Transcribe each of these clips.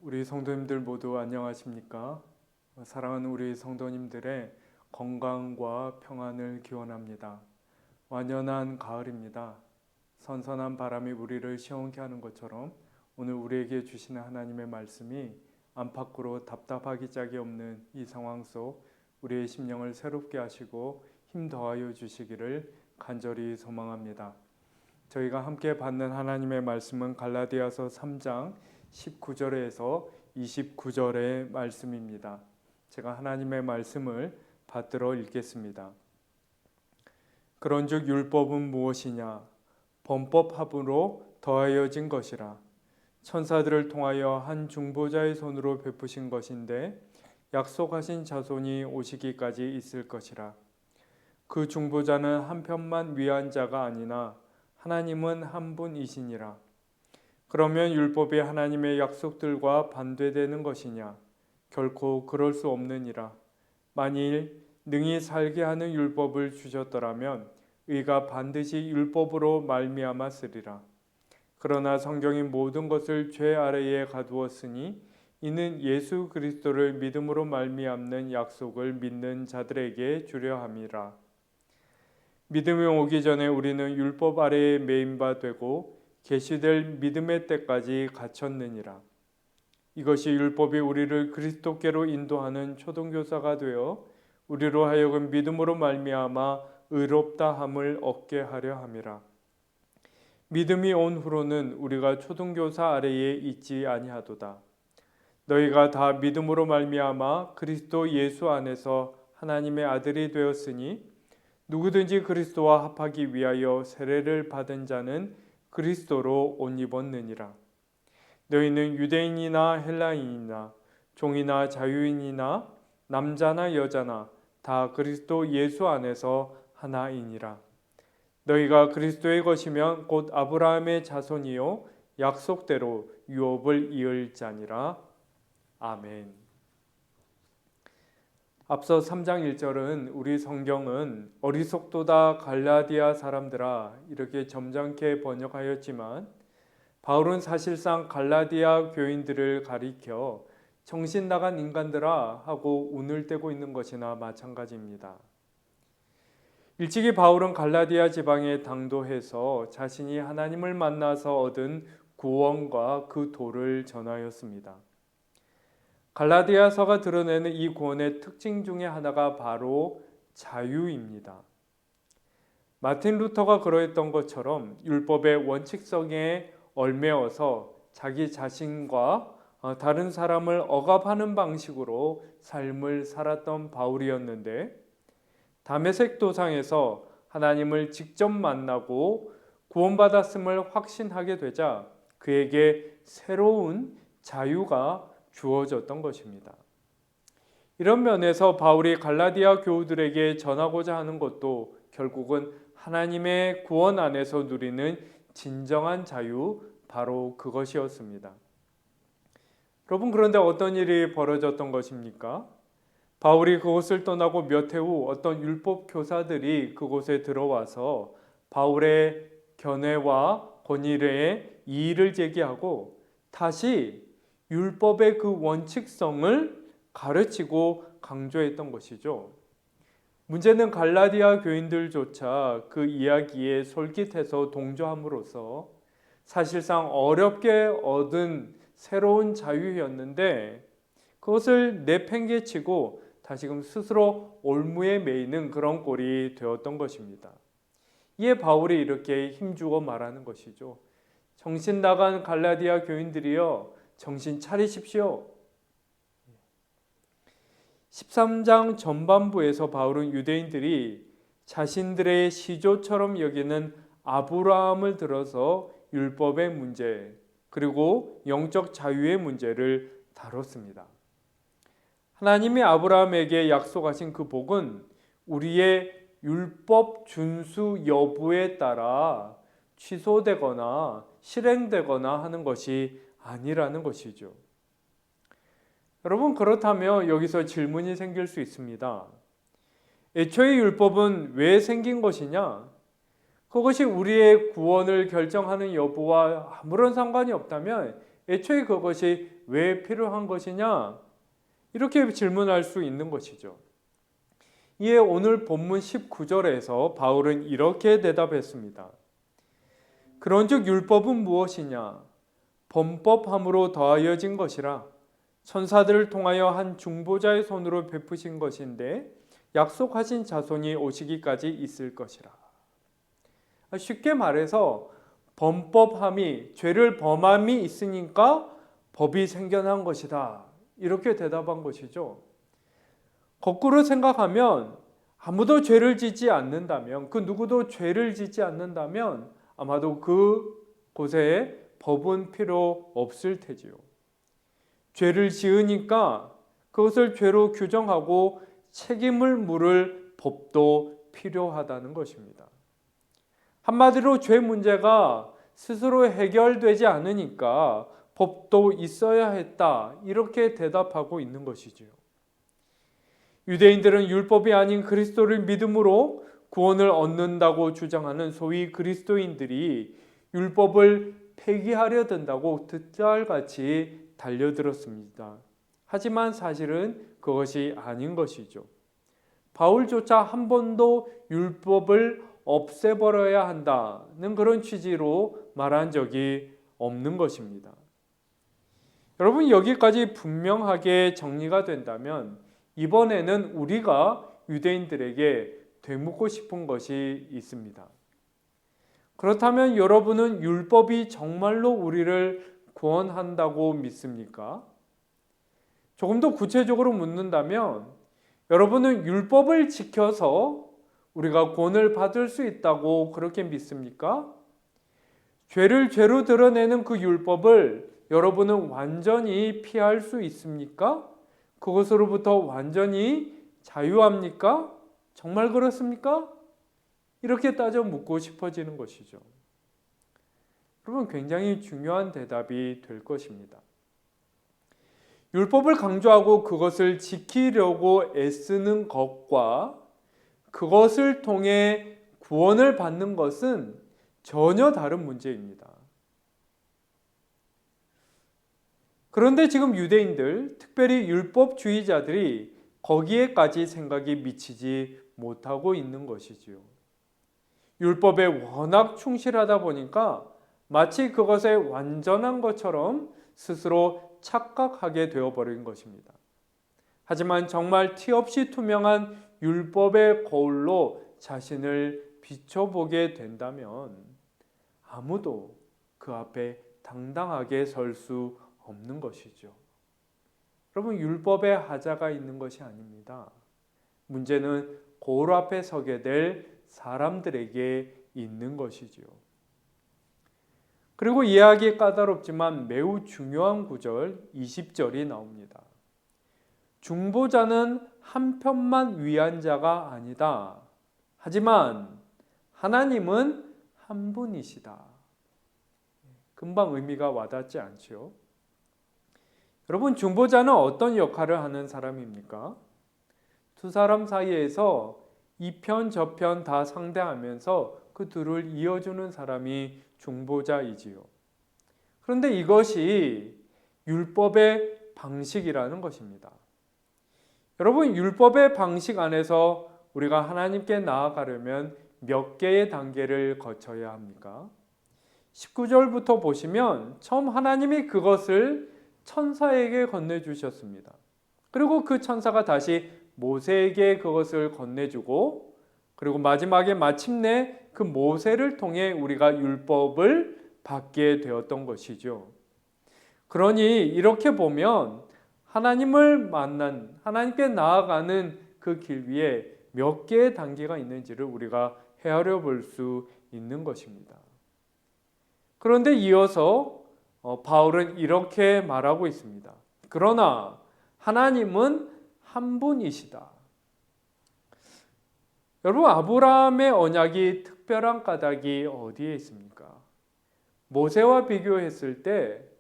우리 성도님들 모두 안녕하십니까? 사랑하는 우리 성도님들의 건강과 평안을 기원합니다. 완연한 가을입니다. 선선한 바람이 우리를 시원케 하는 것처럼 오늘 우리에게 주시는 하나님의 말씀이 안팎으로 답답하기 짝이 없는 이 상황 속 우리의 심령을 새롭게 하시고 힘 더하여 주시기를 간절히 소망합니다. 저희가 함께 받는 하나님의 말씀은 갈라디아서 3장 19절에서 29절의 말씀입니다. 제가 하나님의 말씀을 받들어 읽겠습니다. 그런즉 율법은 무엇이냐? 범법합으로 더하여진 것이라. 천사들을 통하여 한 중보자의 손으로 베푸신 것인데 약속하신 자손이 오시기까지 있을 것이라. 그 중보자는 한편만 위한 자가 아니나 하나님은 한 분이시니라. 그러면 율법이 하나님의 약속들과 반대되는 것이냐? 결코 그럴 수 없느니라. 만일 능히 살게 하는 율법을 주셨더라면 의가 반드시 율법으로 말미암아 쓰리라. 그러나 성경이 모든 것을 죄 아래에 가두었으니 이는 예수 그리스도를 믿음으로 말미암는 약속을 믿는 자들에게 주려 함이라. 믿음이 오기 전에 우리는 율법 아래에 매인 바 되고 계시될 믿음의 때까지 갇혔느니라. 이것이 율법이 우리를 그리스도께로 인도하는 초등교사가 되어 우리로 하여금 믿음으로 말미암아 의롭다 함을 얻게 하려 함이라. 믿음이 온 후로는 우리가 초등교사 아래에 있지 아니하도다. 너희가 다 믿음으로 말미암아 그리스도 예수 안에서 하나님의 아들이 되었으니 누구든지 그리스도와 합하기 위하여 세례를 받은 자는 그리스도로 옷 입었느니라. 너희는 유대인이나 헬라인이나 종이나 자유인이나 남자나 여자나 다 그리스도 예수 안에서 하나이니라. 너희가 그리스도의 것이면 곧 아브라함의 자손이요 약속대로 유업을 이을 자니라. 아멘. 앞서 3장 1절은 우리 성경은 어리석도다 갈라디아 사람들아 이렇게 점잖게 번역하였지만 바울은 사실상 갈라디아 교인들을 가리켜 정신 나간 인간들아 하고 운을 떼고 있는 것이나 마찬가지입니다. 일찍이 바울은 갈라디아 지방에 당도해서 자신이 하나님을 만나서 얻은 구원과 그 도를 전하였습니다. 갈라디아서가 드러내는 이 구원의 특징 중에 하나가 바로 자유입니다. 마틴 루터가 그러했던 것처럼 율법의 원칙성에 얽매여서 자기 자신과 다른 사람을 억압하는 방식으로 삶을 살았던 바울이었는데 다메섹 도상에서 하나님을 직접 만나고 구원받았음을 확신하게 되자 그에게 새로운 자유가 주어졌던 것입니다. 이런 면에서 바울이 갈라디아 교우들에게 전하고자 하는 것도 결국은 하나님의 구원 안에서 누리는 진정한 자유, 바로 그것이었습니다. 여러분, 그런데 어떤 일이 벌어졌던 것입니까? 바울이 그곳을 떠나고 몇 해 후 어떤 율법 교사들이 그곳에 들어와서 바울의 견해와 권위에 이의를 제기하고 다시 율법의 그 원칙성을 가르치고 강조했던 것이죠. 문제는 갈라디아 교인들조차 그 이야기에 솔깃해서 동조함으로써 사실상 어렵게 얻은 새로운 자유였는데 그것을 내팽개치고 다시금 스스로 올무에 매이는 그런 꼴이 되었던 것입니다. 이에 바울이 이렇게 힘주어 말하는 것이죠. 정신 나간 갈라디아 교인들이여 정신 차리십시오. 13장 전반부에서 바울은 유대인들이 자신들의 시조처럼 여기는 아브라함을 들어서 율법의 문제 그리고 영적 자유의 문제를 다뤘습니다. 하나님이 아브라함에게 약속하신 그 복은 우리의 율법 준수 여부에 따라 취소되거나 실행되거나 하는 것이 아니라는 것이죠. 여러분, 그렇다면 여기서 질문이 생길 수 있습니다. 애초에 율법은 왜 생긴 것이냐? 그것이 우리의 구원을 결정하는 여부와 아무런 상관이 없다면 애초에 그것이 왜 필요한 것이냐? 이렇게 질문할 수 있는 것이죠. 이에 오늘 본문 19절에서 바울은 이렇게 대답했습니다. 그런즉 율법은 무엇이냐? 범법함으로 더하여진 것이라 천사들을 통하여 한 중보자의 손으로 베푸신 것인데 약속하신 자손이 오시기까지 있을 것이라. 쉽게 말해서 범법함이, 죄를 범함이 있으니까 법이 생겨난 것이다. 이렇게 대답한 것이죠. 거꾸로 생각하면 아무도 죄를 짓지 않는다면, 그 누구도 죄를 짓지 않는다면 아마도 그곳에 법은 필요 없을 테지요. 죄를 지으니까 그것을 죄로 규정하고 책임을 물을 법도 필요하다는 것입니다. 한마디로 죄 문제가 스스로 해결되지 않으니까 법도 있어야 했다. 이렇게 대답하고 있는 것이지요. 유대인들은 율법이 아닌 그리스도를 믿음으로 구원을 얻는다고 주장하는 소위 그리스도인들이 율법을 폐기하려 든다고 득달같이 달려들었습니다. 하지만 사실은 그것이 아닌 것이죠. 바울조차 한 번도 율법을 없애버려야 한다는 그런 취지로 말한 적이 없는 것입니다. 여러분, 여기까지 분명하게 정리가 된다면 이번에는 우리가 유대인들에게 되묻고 싶은 것이 있습니다. 그렇다면 여러분은 율법이 정말로 우리를 구원한다고 믿습니까? 조금 더 구체적으로 묻는다면 여러분은 율법을 지켜서 우리가 구원을 받을 수 있다고 그렇게 믿습니까? 죄를 죄로 드러내는 그 율법을 여러분은 완전히 피할 수 있습니까? 그것으로부터 완전히 자유합니까? 정말 그렇습니까? 이렇게 따져 묻고 싶어지는 것이죠. 여러분, 굉장히 중요한 대답이 될 것입니다. 율법을 강조하고 그것을 지키려고 애쓰는 것과 그것을 통해 구원을 받는 것은 전혀 다른 문제입니다. 그런데 지금 유대인들, 특별히 율법주의자들이 거기에까지 생각이 미치지 못하고 있는 것이지요. 율법에 워낙 충실하다 보니까 마치 그것에 완전한 것처럼 스스로 착각하게 되어버린 것입니다. 하지만 정말 티 없이 투명한 율법의 거울로 자신을 비춰보게 된다면 아무도 그 앞에 당당하게 설 수 없는 것이죠. 여러분, 율법에 하자가 있는 것이 아닙니다. 문제는 거울 앞에 서게 될 사람들에게 있는 것이지요. 그리고 이해하기 까다롭지만 매우 중요한 구절 20절이 나옵니다. 중보자는 한편만 위한 자가 아니다. 하지만 하나님은 한 분이시다. 금방 의미가 와닿지 않지요? 여러분, 중보자는 어떤 역할을 하는 사람입니까? 두 사람 사이에서 이편 저편 다 상대하면서 그 둘을 이어주는 사람이 중보자이지요. 그런데 이것이 율법의 방식이라는 것입니다. 여러분, 율법의 방식 안에서 우리가 하나님께 나아가려면 몇 개의 단계를 거쳐야 합니까? 19절부터 보시면 처음 하나님이 그것을 천사에게 건네주셨습니다. 그리고 그 천사가 다시 모세에게 그것을 건네주고, 그리고 마지막에 마침내 그 모세를 통해 우리가 율법을 받게 되었던 것이죠. 그러니 이렇게 보면 하나님을 만난, 하나님께 나아가는 그 길 위에 몇 개의 단계가 있는지를 우리가 헤아려 볼 수 있는 것입니다. 그런데 이어서 바울은 이렇게 말하고 있습니다. 그러나 하나님은 한 분이시다. 여러분, 아브라함의 언약이 특별한 까닭이 어디에 있습니까? 모세와 비교했을 때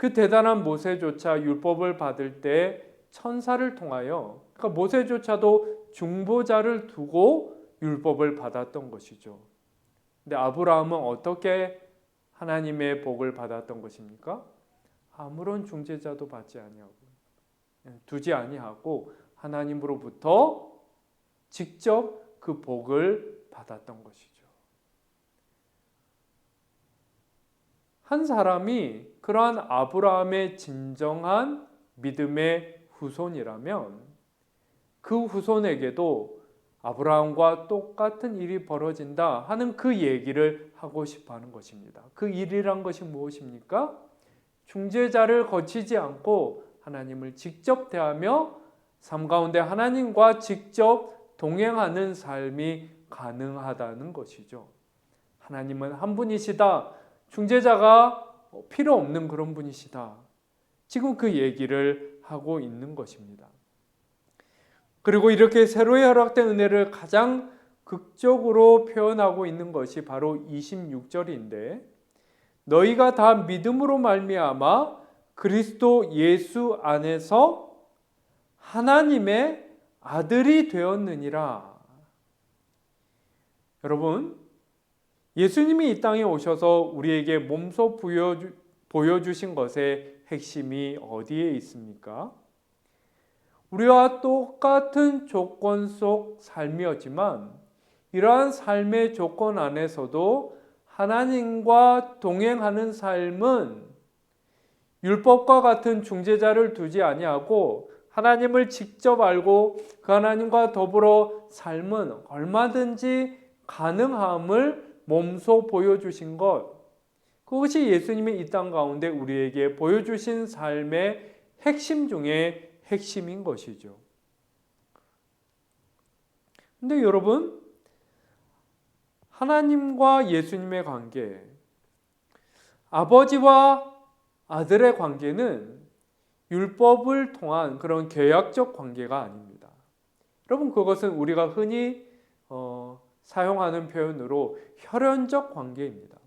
그 대단한 모세조차 율법을 받을 때 천사를 통하여, 그러니까 모세조차도 중보자를 두고 율법을 받았던 것이죠. 근데 아브라함은 어떻게 하나님의 복을 받았던 것입니까? 아무런 중재자도 받지 아니하고 두지 아니하고 하나님으로부터 직접 그 복을 받았던 것이죠. 한 사람이 그러한 아브라함의 진정한 믿음의 후손이라면 그 후손에게도 아브라함과 똑같은 일이 벌어진다 하는 그 얘기를 하고 싶어 하는 것입니다. 그 일이란 것이 무엇입니까? 중재자를 거치지 않고 하나님을 직접 대하며 삶 가운데 하나님과 직접 동행하는 삶이 가능하다는 것이죠. 하나님은 한 분이시다. 중재자가 필요 없는 그런 분이시다. 지금 그 얘기를 하고 있는 것입니다. 그리고 이렇게 새로이 허락된 은혜를 가장 극적으로 표현하고 있는 것이 바로 26절인데 너희가 다 믿음으로 말미암아 그리스도 예수 안에서 하나님의 아들이 되었느니라. 여러분, 예수님이 이 땅에 오셔서 우리에게 몸소 보여주신 것의 핵심이 어디에 있습니까? 우리와 똑같은 조건 속 삶이었지만 이러한 삶의 조건 안에서도 하나님과 동행하는 삶은 율법과 같은 중재자를 두지 아니하고 하나님을 직접 알고 그 하나님과 더불어 삶은 얼마든지 가능함을 몸소 보여주신 것, 그것이 예수님이 이 땅 가운데 우리에게 보여주신 삶의 핵심 중에 핵심인 것이죠. 근데 여러분, 하나님과 예수님의 관계, 아버지와 아들의 관계는 율법을 통한 그런 계약적 관계가 아닙니다. 여러분, 그것은 우리가 흔히 사용하는 표현으로 혈연적 관계입니다.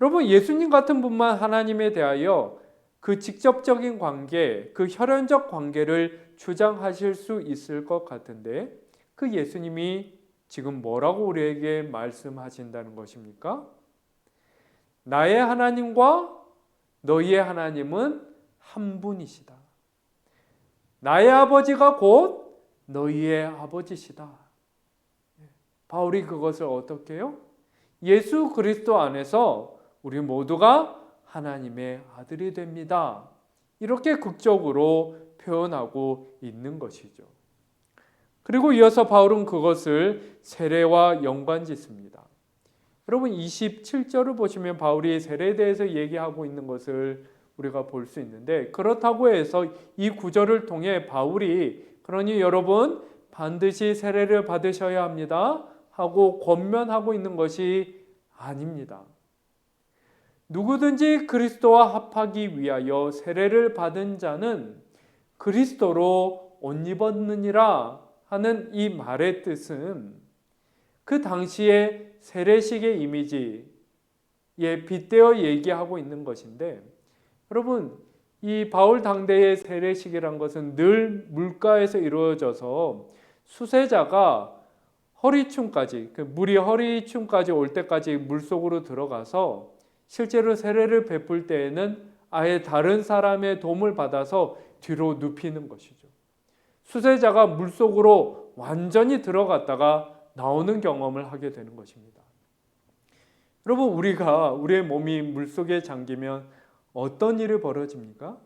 여러분, 예수님 같은 분만 하나님에 대하여 그 직접적인 관계, 그 혈연적 관계를 주장하실 수 있을 것 같은데 그 예수님이 지금 뭐라고 우리에게 말씀하신다는 것입니까? 나의 하나님과 너희의 하나님은 한 분이시다. 나의 아버지가 곧 너희의 아버지시다. 바울이 그것을 어떻게 해요? 예수 그리스도 안에서 우리 모두가 하나님의 아들이 됩니다. 이렇게 극적으로 표현하고 있는 것이죠. 그리고 이어서 바울은 그것을 세례와 연관짓습니다. 여러분 27절을 보시면 바울이 세례에 대해서 얘기하고 있는 것을 우리가 볼 수 있는데 그렇다고 해서 이 구절을 통해 바울이 그러니 여러분 반드시 세례를 받으셔야 합니다 하고 권면하고 있는 것이 아닙니다. 누구든지 그리스도와 합하기 위하여 세례를 받은 자는 그리스도로 옷 입었느니라 하는 이 말의 뜻은 그 당시의 세례식의 이미지에 빗대어 얘기하고 있는 것인데 여러분 이 바울 당대의 세례식이란 것은 늘 물가에서 이루어져서 수세자가 허리춤까지 물이 허리춤까지 올 때까지 물속으로 들어가서 실제로 세례를 베풀 때에는 아예 다른 사람의 도움을 받아서 뒤로 눕히는 것이죠. 수세자가 물속으로 완전히 들어갔다가 나오는 경험을 하게 되는 것입니다. 여러분 우리의 몸이 물속에 잠기면 어떤 일이 벌어집니까?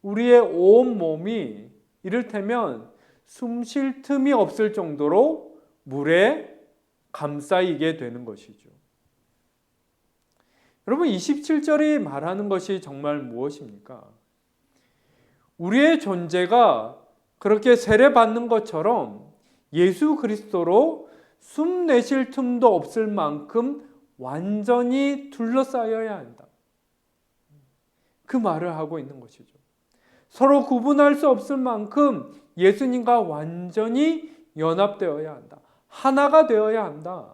우리의 온 몸이 이를테면 숨 쉴 틈이 없을 정도로 물에 감싸이게 되는 것이죠. 여러분 27절이 말하는 것이 정말 무엇입니까? 우리의 존재가 그렇게 세례받는 것처럼 예수 그리스도로 숨 내쉴 틈도 없을 만큼 완전히 둘러싸여야 한다. 그 말을 하고 있는 것이죠. 서로 구분할 수 없을 만큼 예수님과 완전히 연합되어야 한다. 하나가 되어야 한다.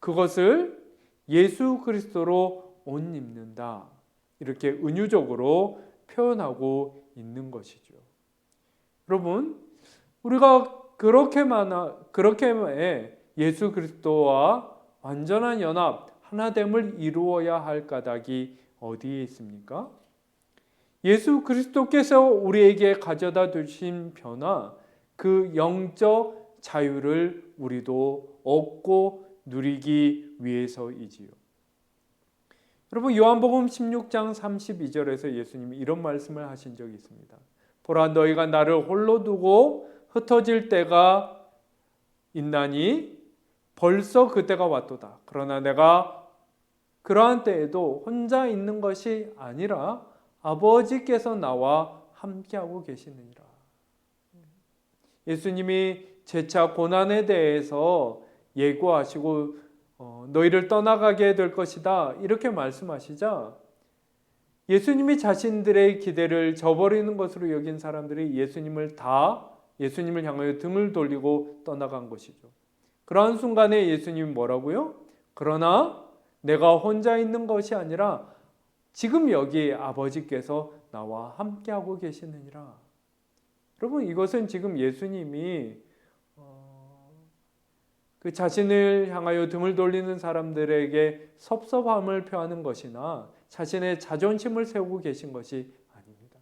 그것을 예수 그리스도로 옷 입는다. 이렇게 은유적으로 표현하고 있는 것이죠. 여러분, 우리가 그렇게 예수 그리스도와 완전한 연합, 하나됨을 이루어야 할 까닭이 어디에 있습니까? 예수 그리스도께서 우리에게 가져다 주신 변화, 그 영적 자유를 우리도 얻고 누리기 위해서이지요. 여러분, 요한복음 16장 32절에서 예수님이 이런 말씀을 하신 적이 있습니다. 보라, 너희가 나를 홀로 두고 흩어질 때가 있나니 벌써 그때가 왔도다. 그러나 내가 그러한 때에도 혼자 있는 것이 아니라 아버지께서 나와 함께하고 계시느니라. 예수님이 재차 고난에 대해서 예고하시고 너희를 떠나가게 될 것이다 이렇게 말씀하시자 예수님이 자신들의 기대를 저버리는 것으로 여긴 사람들이 예수님을 향하여 등을 돌리고 떠나간 것이죠. 그러한 순간에 예수님이 뭐라고요? 그러나 내가 혼자 있는 것이 아니라 지금 여기 아버지께서 나와 함께하고 계시느니라. 여러분, 이것은 지금 예수님이 그 자신을 향하여 등을 돌리는 사람들에게 섭섭함을 표하는 것이나 자신의 자존심을 세우고 계신 것이 아닙니다.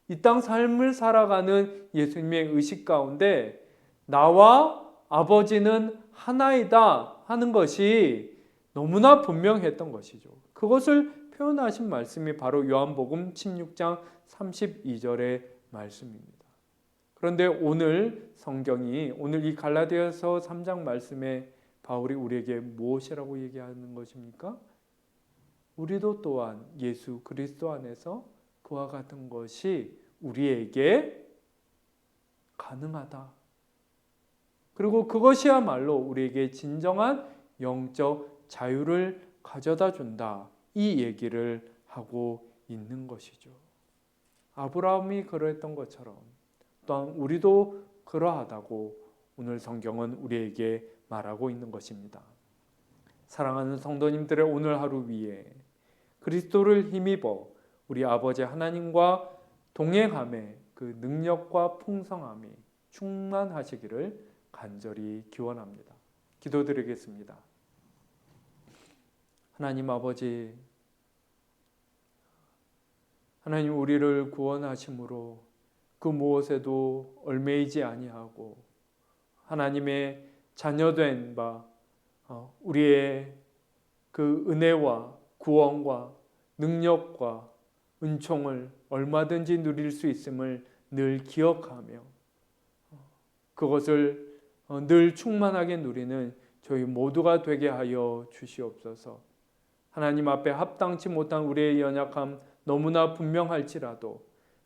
이 땅 삶을 살아가는 예수님의 의식 가운데 나와 아버지는 하나이다 하는 것이 너무나 분명했던 것이죠. 그것을 표현하신 말씀이 바로 요한복음 16장 32절의 말씀입니다. 그런데 오늘 성경이 오늘 이 갈라디아서 3장 말씀에 바울이 우리에게 무엇이라고 얘기하는 것입니까? 우리도 또한 예수 그리스도 안에서 그와 같은 것이 우리에게 가능하다. 그리고 그것이야말로 우리에게 진정한 영적 자유를 가져다 준다. 이 얘기를 하고 있는 것이죠. 아브라함이 그러했던 것처럼 또한 우리도 그러하다고 오늘 성경은 우리에게 말하고 있는 것입니다. 사랑하는 성도님들의 오늘 하루 위에 그리스도를 힘입어 우리 아버지 하나님과 동행함의 그 능력과 풍성함이 충만하시기를 간절히 기원합니다. 기도드리겠습니다. 하나님 아버지, 하나님 우리를 구원하심으로 그 무엇에도 얽매이지 아니하고 하나님의 자녀된 바 우리의 그 은혜와 구원과 능력과 은총을 얼마든지 누릴 수 있음을 늘 기억하며 그것을 늘 충만하게 누리는 저희 모두가 되게 하여 주시옵소서. 하나님 앞에 합당치 못한 우리의 연약함 너무나 분명할지라도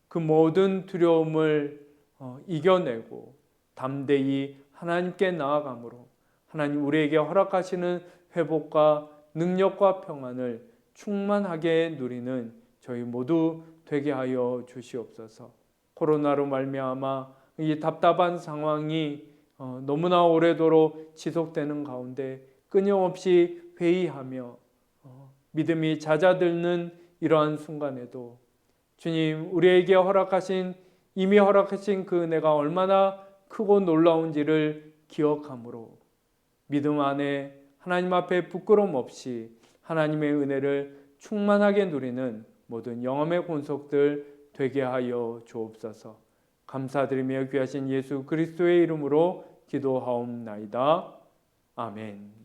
그 모든 두려움을 이겨내고 담대히 하나님께 나아가므로 하나님 우리에게 허락하시는 회복과 능력과 평안을 충만하게 누리는 저희 모두 되게 하여 주시옵소서. 코로나로 말미암아 이 답답한 상황이 너무나 오래도록 지속되는 가운데 끊임없이 회의하며 믿음이 잦아드는 이러한 순간에도 주님 우리에게 이미 허락하신 그 은혜가 얼마나 크고 놀라운지를 기억함으로 믿음 안에 하나님 앞에 부끄러움 없이 하나님의 은혜를 충만하게 누리는 모든 영험의 권속들 되게 하여 주옵소서. 감사드리며 귀하신 예수 그리스도의 이름으로 기도하옵나이다. 아멘.